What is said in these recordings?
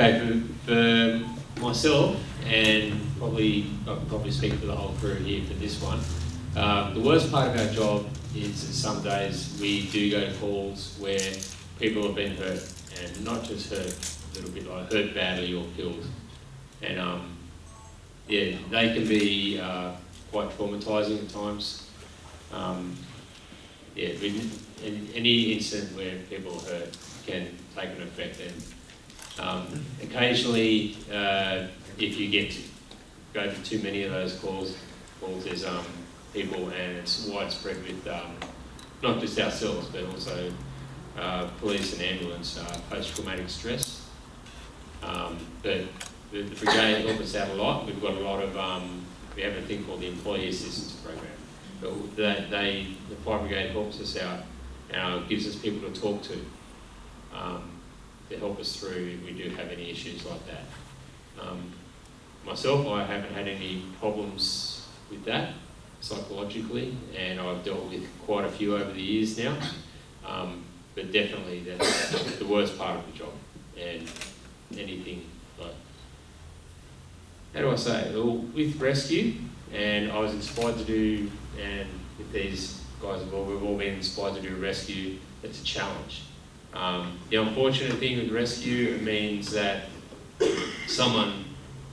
Okay, for myself, and I can probably speak for the whole crew here for this one, the worst part of our job is that some days we do go to calls where people have been hurt, and not just hurt a little bit, like hurt badly or killed. And yeah, they can be quite traumatising at times. Yeah, any incident where people are hurt can take an effect. And occasionally, if you get to go for too many of those calls there's people, and it's widespread with not just ourselves, but also police and ambulance, post-traumatic stress. But the brigade help us out a lot. We've got a lot of, we have a thing called the Employee Assistance Program. But the fire brigade helps us out, gives us people to talk to help us through if we do have any issues like that. Myself, I haven't had any problems with that psychologically, and I've dealt with quite a few over the years now. But definitely that's the worst part of the job, and anything like, how do I say it? Well, with Rescue, and I was inspired to do, and with these guys involved, we've all been inspired to do a rescue. It's a challenge. The unfortunate thing with rescue, it means that someone's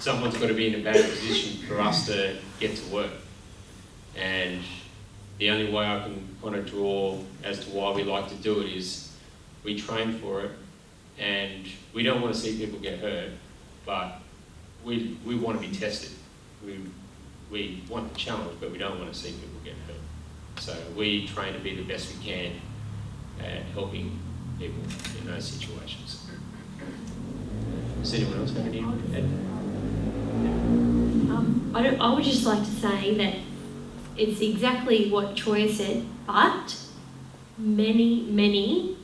got to be in a bad position for us to get to work. And the only way I can kind of draw as to why we like to do it is we train for it, and we don't want to see people get hurt, but we want to be tested. We want the challenge, but we don't want to see people get hurt. So we train to be the best we can at helping people in those situations. Does anyone else have any add? I would just like to say that it's exactly what Troy said, but many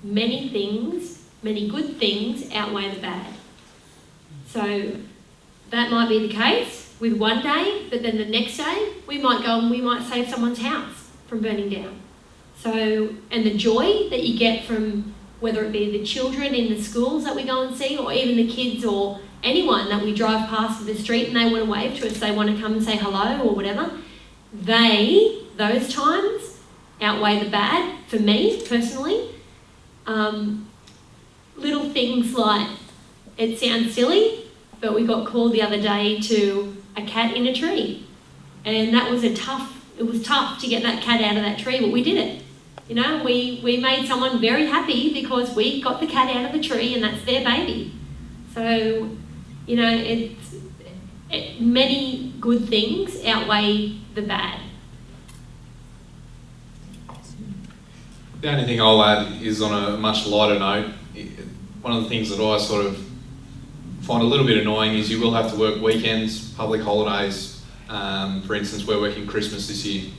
things, many good things outweigh the bad. So that might be the case with one day, but then the next day we might go and we might save someone's house from burning down. So, and the joy that you get from whether it be the children in the schools that we go and see, or even the kids or anyone that we drive past in the street and they want to wave to us, they want to come and say hello or whatever, those times outweigh the bad for me personally. Little things like, it sounds silly, but we got called the other day to a cat in a tree, and that was it was tough to get that cat out of that tree, but we did it. You know, we made someone very happy because we got the cat out of the tree and that's their baby. So, you know, many good things outweigh the bad. The only thing I'll add is on a much lighter note. One of the things that I sort of find a little bit annoying is you will have to work weekends, public holidays. For instance, we're working Christmas this year.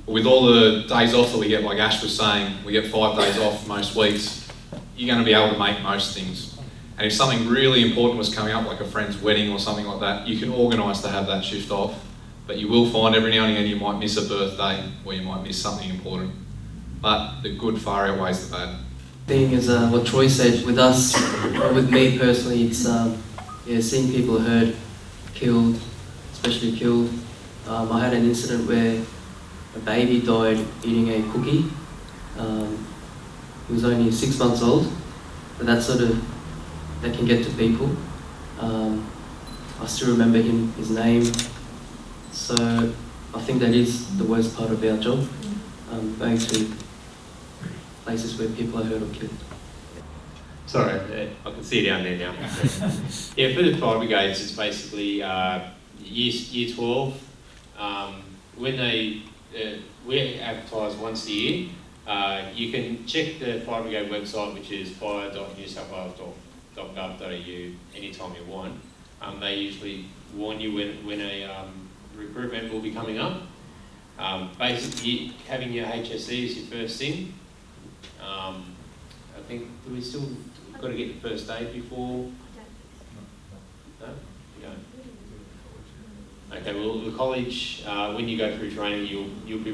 With all the days off that we get, like Ash was saying, we get 5 days off most weeks, you're going to be able to make most things. And if something really important was coming up, like a friend's wedding or something like that, you can organise to have that shift off. But you will find every now and again you might miss a birthday, or you might miss something important. But the good far outweighs the bad. Thing is what Troy said, with us, with me personally, it's seeing people hurt, killed, especially killed. I had an incident where a baby died eating a cookie. He was only 6 months old, but that can get to people. I still remember his name. So I think that is the worst part of our job, going to places where people are hurt or killed. Sorry, I can see it down there now. Yeah, for the fire brigades, it's basically year 12. When we advertise once a year. You can check the fire brigade website, which is fire.newsouthwales.gov.au anytime you want. They usually warn you when a recruitment will be coming up. Basically, having your HSE is your first thing. I think, do we still got to get your first aid before? No? You don't? Okay, well, the college, when you go through training, you'll be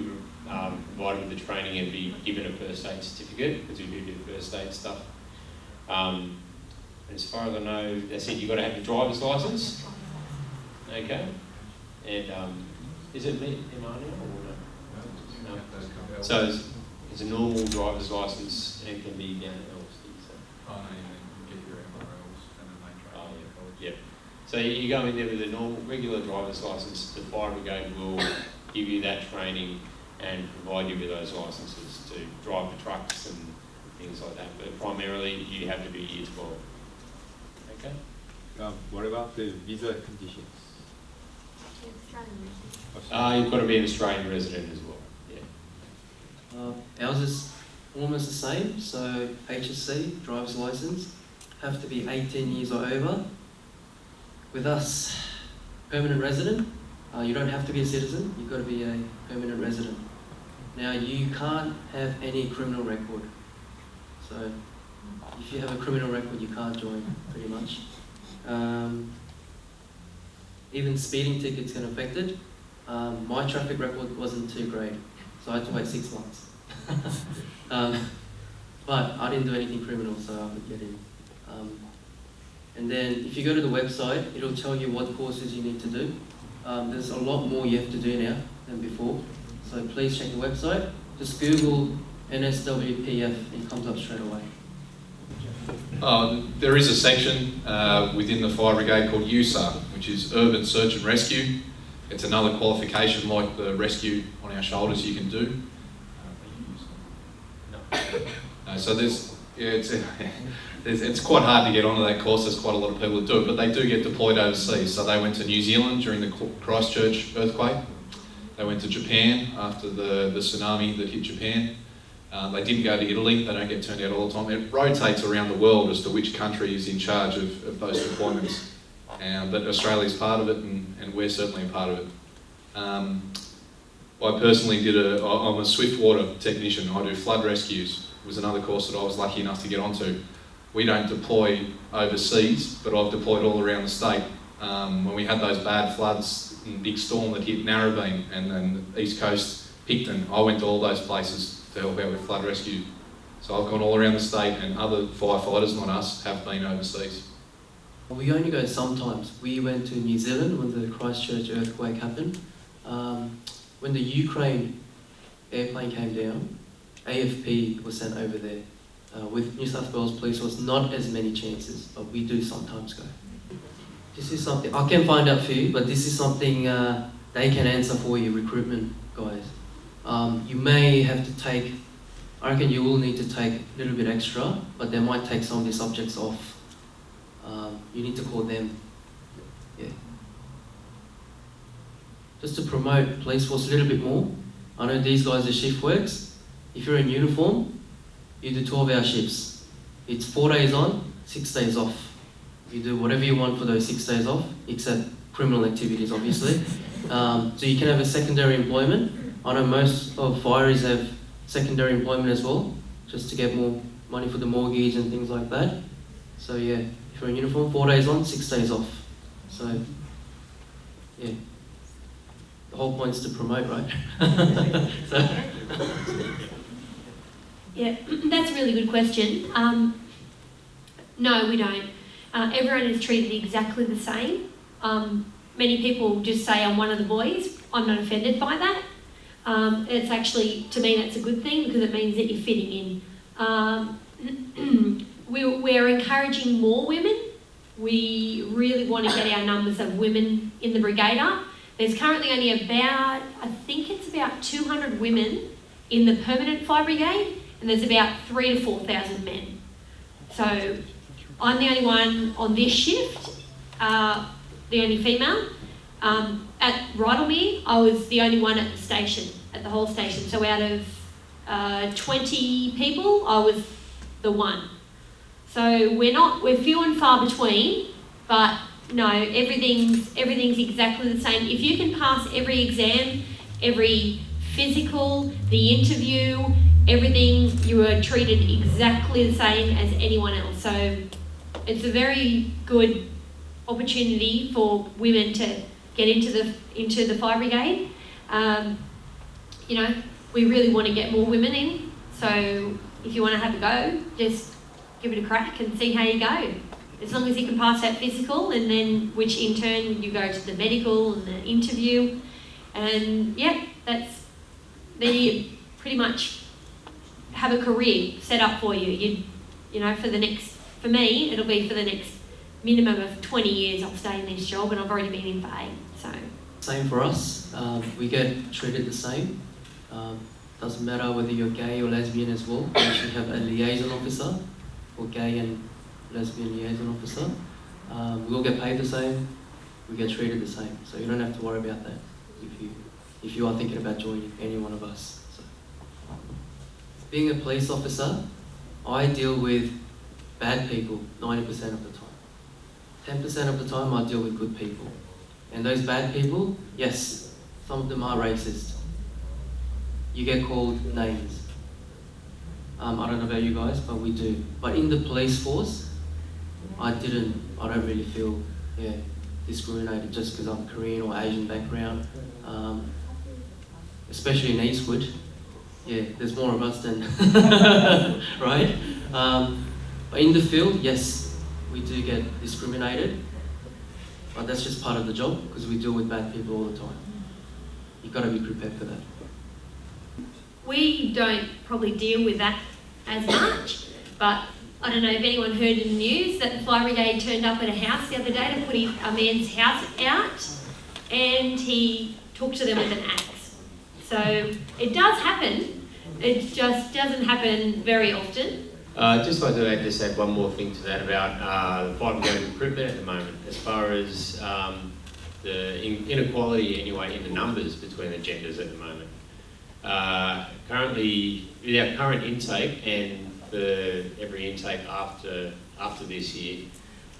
provided with the training and be given a first aid certificate, because we do first aid stuff. as far as I know, they said you've got to have your driver's licence. Okay? And is it Emmanuel or no? No. So it's a normal driver's licence and can be down at LC. So. Oh, no, you get your MRLs and then they try. Oh, yeah. Yep. So you go in there with a normal, regular driver's licence, the fire brigade will give you that training and provide you with those licences to drive the trucks and things like that. But primarily, you have to do year 12. Okay? What about the visa conditions? You've got to be an Australian resident as well. Yeah. Ours is almost the same. So HSC, driver's license, have to be 18 years or over. With us, permanent resident, you don't have to be a citizen. You've got to be a permanent resident. Now, you can't have any criminal record. So if you have a criminal record, you can't join, pretty much. Even speeding tickets get affected. My traffic record wasn't too great, so I had to wait 6 months. But I didn't do anything criminal, so I could get in. And then if you go to the website, it'll tell you what courses you need to do. There's a lot more you have to do now than before. So please check the website. Just Google NSWPF and it comes up straight away. There is a section within the fire brigade called USAR, which is Urban Search and Rescue. It's another qualification like the rescue on our shoulders you can do. So it's quite hard to get onto that course. There's quite a lot of people that do it, but they do get deployed overseas. So they went to New Zealand during the Christchurch earthquake. They went to Japan after the tsunami that hit Japan. They didn't go to Italy. They don't get turned out all the time. It rotates around the world as to which country is in charge of those deployments. But Australia's part of it, and we're certainly a part of it. I personally I'm a swiftwater technician. I do flood rescues. It was another course that I was lucky enough to get onto. We don't deploy overseas, but I've deployed all around the state. When we had those bad floods and big storm that hit Narrabeen and then East Coast Picton, I went to all those places to help out with flood rescue. So I've gone all around the state, and other firefighters, not us, have been overseas. We only go sometimes. We went to New Zealand when the Christchurch earthquake happened. When the Ukraine airplane came down, AFP was sent over there. With New South Wales Police was not as many chances, but we do sometimes go. This is something, I can find out for you, but this is something they can answer for you, recruitment guys. You may have to take, I reckon you will need to take a little bit extra, but they might take some of the subjects off. You need to call them. Yeah. Just to promote police force a little bit more. I know these guys are shift works. If you're in uniform, you do 12-hour shifts. It's 4 days on, 6 days off. You do whatever you want for those 6 days off, except criminal activities, obviously. So you can have a secondary employment. I know most of fireys have secondary employment as well, just to get more money for the mortgage and things like that. So yeah, if you're in uniform, 4 days on, 6 days off. So yeah, the whole point is to promote, right? So. Yeah, that's a really good question. No, we don't. Everyone is treated exactly the same. Many people just say, I'm one of the boys. I'm not offended by that. It's actually, to me, that's a good thing because it means that you're fitting in. We're encouraging more women. We really want to get our numbers of women in the brigade up. There's currently only about, I think it's about 200 women in the permanent fire brigade, and there's about 3,000 to 4,000 men. So I'm the only one on this shift, the only female. At Rydalmere, I was the only one at the station, at the whole station. So out of 20 people, I was the one. So we're few and far between, but no, everything's exactly the same. If you can pass every exam, every physical, the interview, everything, you are treated exactly the same as anyone else. So it's a very good opportunity for women to get into the fire brigade. You know, we really want to get more women in. So if you want to have a go, just give it a crack and see how you go. as long as you can pass that physical, and then which in turn you go to the medical and the interview, and yeah, that's then you pretty much have a career set up for you. You know, for me, it'll be for the next minimum of 20 years I'll stay in this job, and I've already been in for 8. So same for us. We get treated the same. Doesn't matter whether you're gay or lesbian as well. We actually have a liaison officer, or gay and lesbian liaison officer. We all get paid the same. We get treated the same. So you don't have to worry about that if you are thinking about joining any one of us. So, being a police officer, I deal with bad people 90% of the time. 10% of the time I deal with good people. And those bad people, yes, some of them are racist. You get called names. I don't know about you guys, but we do. But in the police force, I don't really feel discriminated just because I'm Korean or Asian background. Especially in Eastwood, there's more of us than, right? But in the field, yes, we do get discriminated, but that's just part of the job because we deal with bad people all the time. You've got to be prepared for that. We don't probably deal with that as much, but I don't know if anyone heard in the news that the fire brigade turned up at a house the other day to put a man's house out, and he talked to them with an axe. So it does happen, it just doesn't happen very often. Just like to add one more thing to that about the fire brigade recruitment at the moment, as far as the inequality anyway in the numbers between the genders at the moment. Currently, with our current intake and for every intake after this year,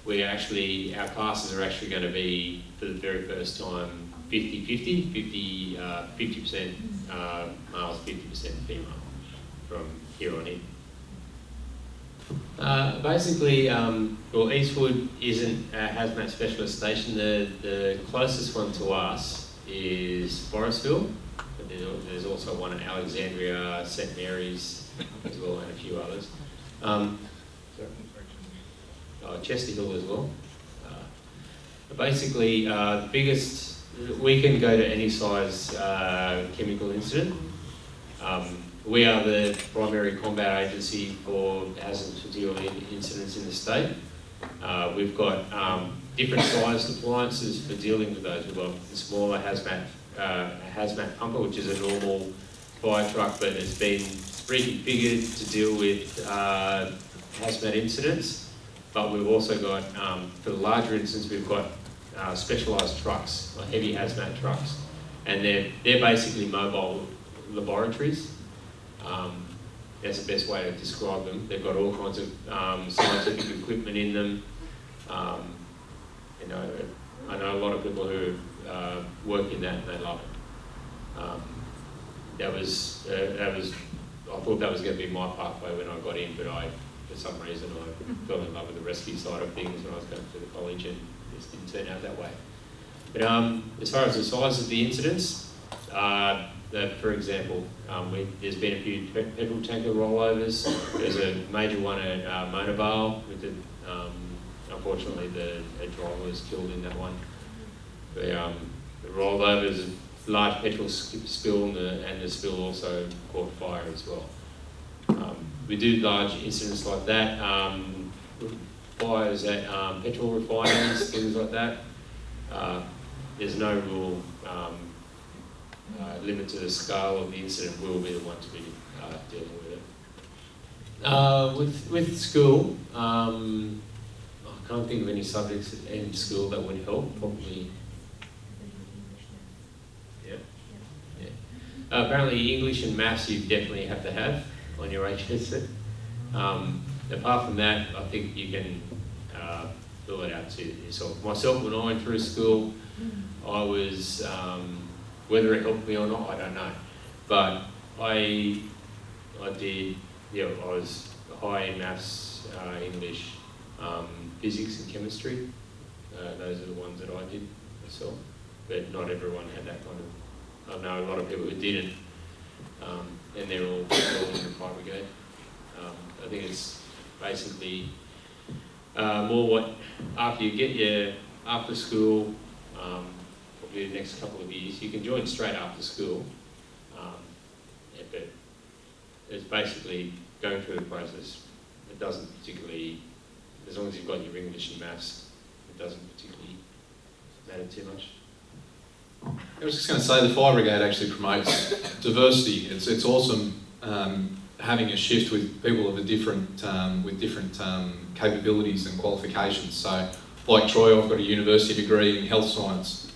our classes are actually going to be, for the very first time, 50-50, 50% males, 50% female from here on in. Basically, Eastwood isn't a hazmat specialist station. The closest one to us is Forestville, but there's also one in Alexandria, St Mary's as well, and a few others. Chester Hill as well. Basically, the biggest, we can go to any size chemical incident. We are the primary combat agency for hazardous material incidents in the state. We've got different sized appliances for dealing with those. We've got the smaller hazmat pumper, which is a normal fire truck, but it's been reconfigured to deal with hazmat incidents. But we've also got, for the larger incidents, we've got specialised trucks, like heavy hazmat trucks, and they're basically mobile laboratories. That's the best way to describe them. They've got all kinds of scientific equipment in them. I know a lot of people who work in that and they love it. I thought that was going to be my pathway when I got in, but for some reason I fell in love with the rescue side of things when I was going through the college, and it just didn't turn out that way. But as far as the size of the incidents, for example, there's been a few petrol tanker rollovers. There's a major one at Monavale with unfortunately the driver was killed in that one. The rollovers, large petrol spill, and the spill also caught fire as well. We do large incidents like that, fires at petrol refineries, things like that. There's no real limit to the scale of the incident. We'll be the ones dealing with it. With school, I can't think of any subjects in school that would help. Probably, yeah. Apparently, English and maths you definitely have to have on your HSC. Apart from that, I think you can fill it out to yourself. Myself, when I went through school, I was, whether it helped me or not, I don't know. But I was high in maths, English, physics and chemistry. Those are the ones that I did myself. But not everyone had that kind of, I know a lot of people who didn't, and they're all in the fire brigade. I think it's basically more what, after you get your after school, probably the next couple of years, you can join straight after school. But it's basically going through the process. It doesn't particularly, as long as you've got your English and maths, it doesn't particularly matter too much. I was just going to say the fire brigade actually promotes diversity. It's awesome having a shift with people of a different with different capabilities and qualifications. So, like Troy, I've got a university degree in health science,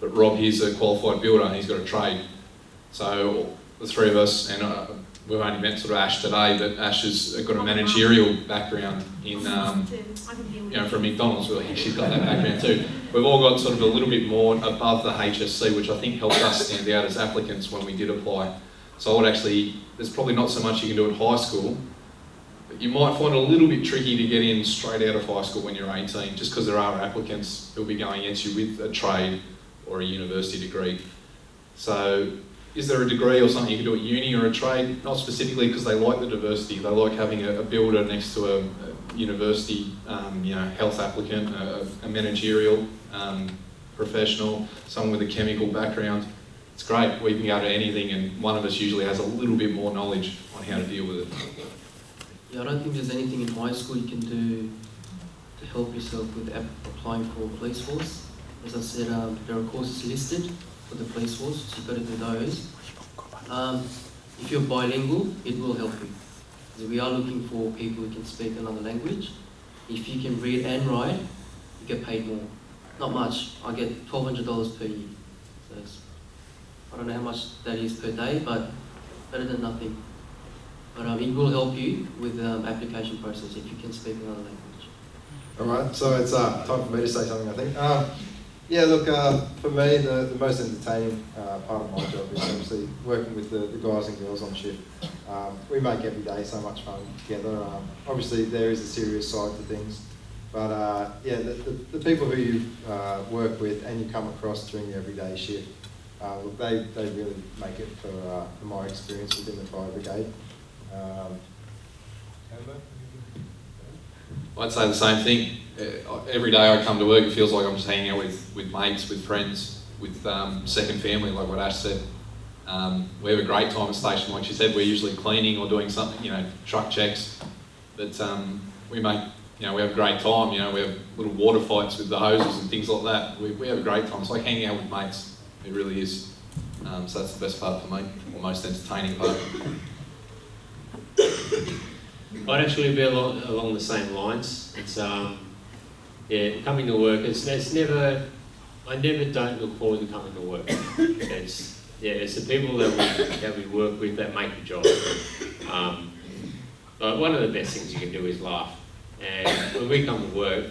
but Rob here's a qualified builder and he's got a trade. So the three of us, and we've only met sort of Ash today, but Ash has got a managerial background in from McDonald's. Well, she's got that background too. We've all got sort of a little bit more above the HSC, which I think helped us stand out as applicants when we did apply. So I would actually, there's probably not so much you can do at high school, but you might find it a little bit tricky to get in straight out of high school when you're 18, just because there are applicants who'll be going against you with a trade or a university degree. So is there a degree or something you can do at uni or a trade? Not specifically because they like the diversity. They like having a builder next to a university, health applicant, a managerial professional, someone with a chemical background. It's great. We can go to anything, and one of us usually has a little bit more knowledge on how to deal with it. Yeah, I don't think there's anything in high school you can do to help yourself with applying for police force. As I said, there are courses listed for the police force, so you've got to do those. If you're bilingual, it will help you. So we are looking for people who can speak another language. If you can read and write, you get paid more. Not much. I get $1,200 per year. So I don't know how much that is per day, but better than nothing. But it will help you with the application process if you can speak another language. All right, so it's time for me to say something, I think. Yeah, look, for me, the most entertaining part of my job is obviously working with the guys and girls on shift. We make every day so much fun together. Obviously, there is a serious side to things, but yeah, the people who you work with and you come across during your everyday shift, look, they really make it for my experience within the fire brigade. I'd say the same thing. Every day I come to work, it feels like I'm just hanging out with mates, with friends, with second family, like what Ash said. We have a great time at station, like she said. We're usually cleaning or doing something, truck checks. But we make, we have a great time. We have little water fights with the hoses and things like that. We have a great time. It's like hanging out with mates. It really is. So that's the best part for me, or most entertaining part. I'd actually be along the same lines. It's coming to work. I never don't look forward to coming to work. It's the people that we work with that make the job. But one of the best things you can do is laugh. And when we come to work,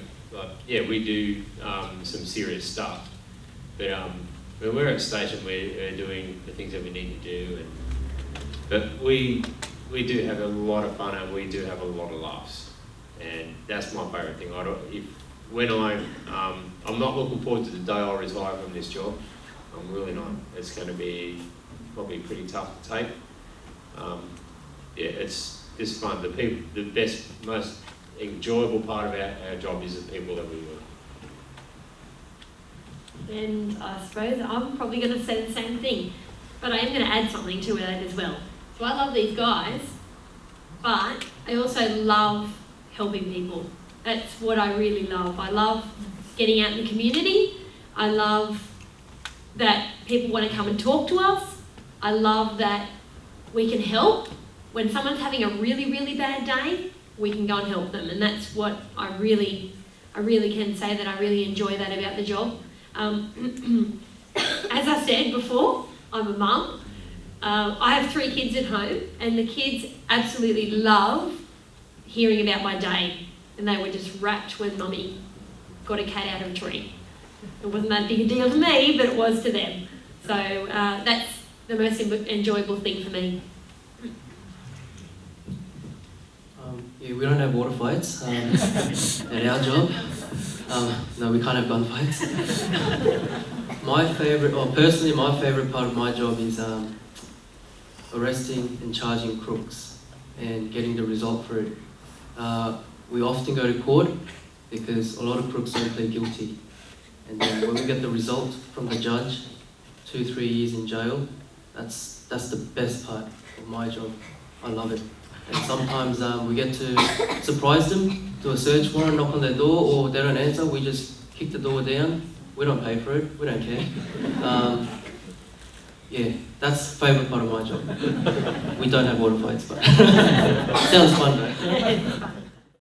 we do some serious stuff. But when we're at station, we're doing the things that we need to do. But we do have a lot of fun and we do have a lot of laughs, and that's my favourite thing. I'm not looking forward to the day I retire from this job. I'm really not. It's going to be probably pretty tough to take. It's just fun. The best, most enjoyable part of our job is the people that we work. And I suppose I'm probably going to say the same thing, but I am going to add something to that as well. So I love these guys, but I also love helping people. That's what I really love. I love getting out in the community. I love that people want to come and talk to us. I love that we can help. When someone's having a really, really bad day, we can go and help them. And that's what I really can say that I really enjoy that about the job. As I said before, I'm a mum. I have 3 kids at home, and the kids absolutely love hearing about my day, and they were just rapt when Mummy got a cat out of a tree. It wasn't that big a deal to me, but it was to them. So that's the most enjoyable thing for me. We don't have water fights at our job. No, we can't have gunfights. My favourite part of my job is arresting and charging crooks and getting the result for it. We often go to court because a lot of crooks don't plead guilty. And then when we get the result from the judge, 2-3 years in jail, that's the best part of my job. I love it. And sometimes we get to surprise them, do a search warrant, knock on their door, or they don't answer, we just kick the door down. We don't pay for it, we don't care. Yeah, that's the favourite part of my job. We don't have water fights, but sounds fun, right?